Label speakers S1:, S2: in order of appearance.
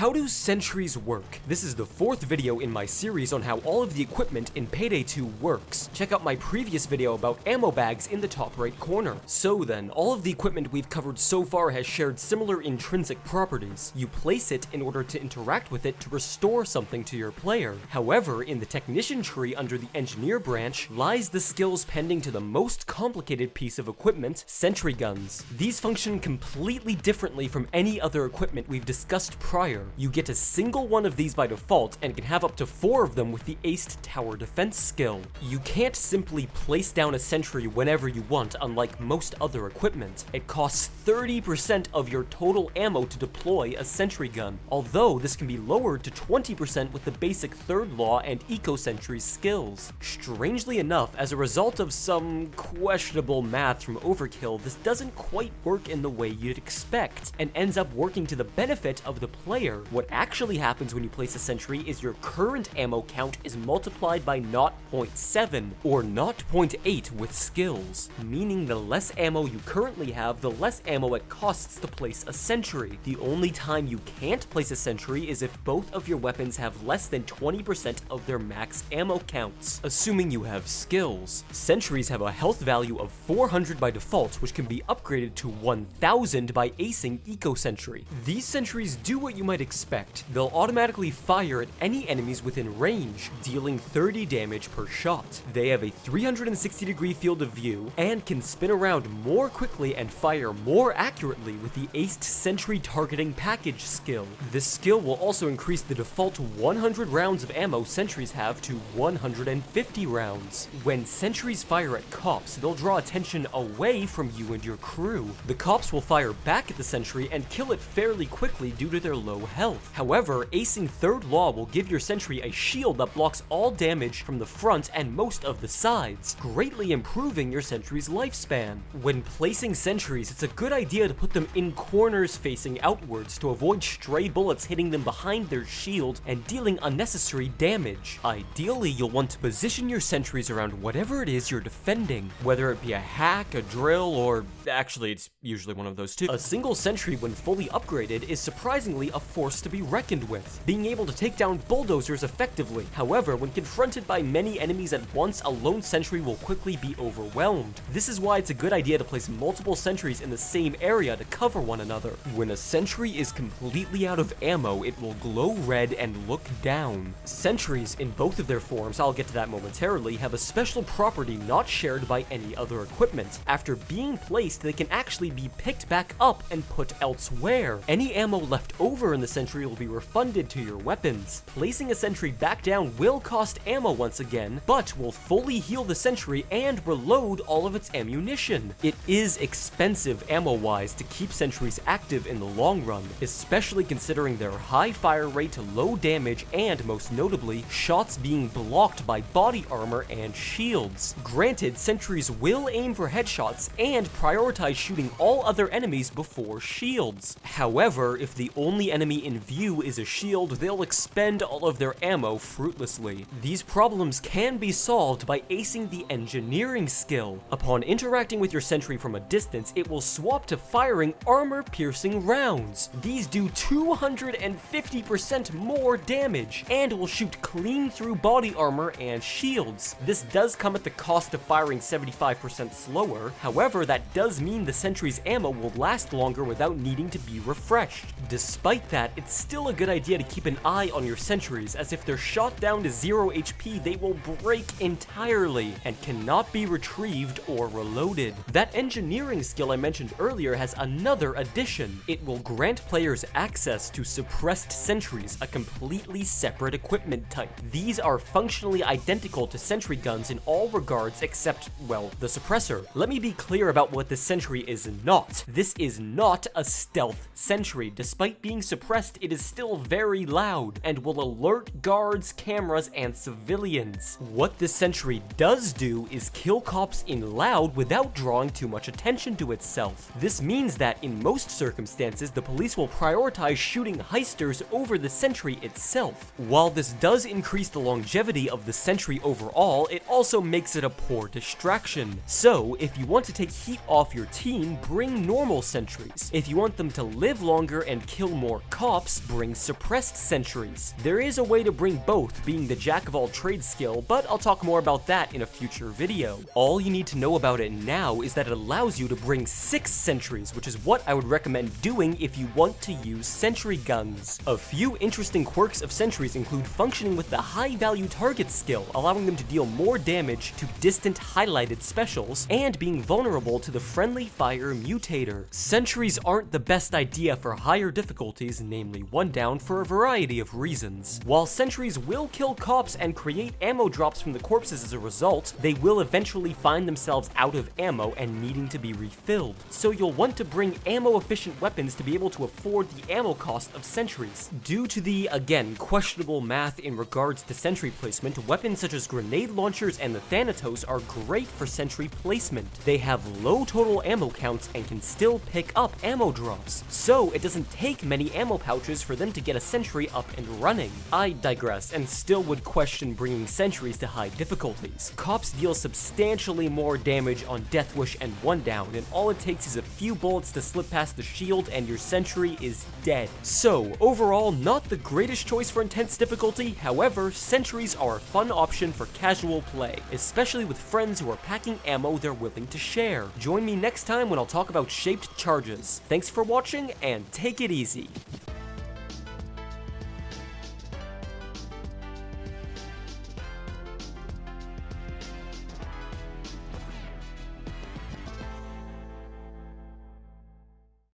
S1: How do sentries work? This is the 4th video in my series on how all of the equipment in Payday 2 works. Check out my previous video about ammo bags in the top right corner. So then, all of the equipment we've covered so far has shared similar intrinsic properties. You place it in order to interact with it to restore something to your player. However, in the technician tree under the engineer branch lies the skills pending to the most complicated piece of equipment, sentry guns. These function completely differently from any other equipment we've discussed prior. You get a single one of these by default and can have up to 4 of them with the aced tower defense skill. You can't simply place down a sentry whenever you want, unlike most other equipment. It costs 30% of your total ammo to deploy a sentry gun, although this can be lowered to 20% with the basic third law and eco sentries skills. Strangely enough, as a result of some questionable math from Overkill, this doesn't quite work in the way you'd expect, and ends up working to the benefit of the player. What actually happens when you place a sentry is your current ammo count is multiplied by 0.7 or 0.8 with skills, meaning the less ammo you currently have, the less ammo it costs to place a sentry. The only time you can't place a sentry is if both of your weapons have less than 20% of their max ammo counts, assuming you have skills. Sentries have a health value of 400 by default, which can be upgraded to 1000 by acing Eco Sentry. These sentries do what you might expect. They'll automatically fire at any enemies within range, dealing 30 damage per shot. They have a 360-degree field of view, and can spin around more quickly and fire more accurately with the aced sentry targeting package skill. This skill will also increase the default 100 rounds of ammo sentries have to 150 rounds. When sentries fire at cops, they'll draw attention away from you and your crew. The cops will fire back at the sentry and kill it fairly quickly due to their low health. However, acing third law will give your sentry a shield that blocks all damage from the front and most of the sides, greatly improving your sentry's lifespan. When placing sentries, it's a good idea to put them in corners facing outwards to avoid stray bullets hitting them behind their shield and dealing unnecessary damage. Ideally, you'll want to position your sentries around whatever it is you're defending, whether it be a hack, a drill, or actually it's usually one of those two. A single sentry, when fully upgraded, is surprisingly a force to be reckoned with, being able to take down bulldozers effectively. However, when confronted by many enemies at once, a lone sentry will quickly be overwhelmed. This is why it's a good idea to place multiple sentries in the same area to cover one another. When a sentry is completely out of ammo, it will glow red and look down. Sentries, in both of their forms, I'll get to that momentarily, have a special property not shared by any other equipment. After being placed, they can actually be picked back up and put elsewhere. Any ammo left over in the sentry will be refunded to your weapons. Placing a sentry back down will cost ammo once again, but will fully heal the sentry and reload all of its ammunition. It is expensive ammo-wise to keep sentries active in the long run, especially considering their high fire rate, low damage, and most notably, shots being blocked by body armor and shields. Granted, sentries will aim for headshots and prioritize shooting all other enemies before shields. However, if the only enemy in view is a shield, they'll expend all of their ammo fruitlessly. These problems can be solved by acing the engineering skill. Upon interacting with your sentry from a distance, it will swap to firing armor-piercing rounds. These do 250% more damage, and will shoot clean through body armor and shields. This does come at the cost of firing 75% slower, however, that does mean the sentry's ammo will last longer without needing to be refreshed. Despite that, it's still a good idea to keep an eye on your sentries, as if they're shot down to 0 HP, they will break entirely and cannot be retrieved or reloaded. That engineering skill I mentioned earlier has another addition. It will grant players access to suppressed sentries, a completely separate equipment type. These are functionally identical to sentry guns in all regards except, well, the suppressor. Let me be clear about what the sentry is not. This is not a stealth sentry. Despite being suppressed, it is still very loud and will alert guards, cameras, and civilians. What this sentry does do is kill cops in loud without drawing too much attention to itself. This means that in most circumstances, the police will prioritize shooting heisters over the sentry itself. While this does increase the longevity of the sentry overall, it also makes it a poor distraction. So, if you want to take heat off your team, bring normal sentries. If you want them to live longer and kill more cops, cops bring suppressed sentries. There is a way to bring both, being the jack of all trades skill, but I'll talk more about that in a future video. All you need to know about it now is that it allows you to bring 6 sentries, which is what I would recommend doing if you want to use sentry guns. A few interesting quirks of sentries include functioning with the high value target skill, allowing them to deal more damage to distant highlighted specials, and being vulnerable to the friendly fire mutator. Sentries aren't the best idea for higher difficulties, namely 1 down, for a variety of reasons. While sentries will kill cops and create ammo drops from the corpses as a result, they will eventually find themselves out of ammo and needing to be refilled. So you'll want to bring ammo efficient weapons to be able to afford the ammo cost of sentries. Due to the, again, questionable math in regards to sentry placement, weapons such as grenade launchers and the Thanatos are great for sentry placement. They have low total ammo counts and can still pick up ammo drops, so it doesn't take many ammo pouches for them to get a sentry up and running. I digress, and still would question bringing sentries to high difficulties. Cops deal substantially more damage on Death Wish and 1 down, and all it takes is a few bullets to slip past the shield and your sentry is dead. So, overall, not the greatest choice for intense difficulty, however, sentries are a fun option for casual play, especially with friends who are packing ammo they're willing to share. Join me next time when I'll talk about shaped charges. Thanks for watching, and take it easy.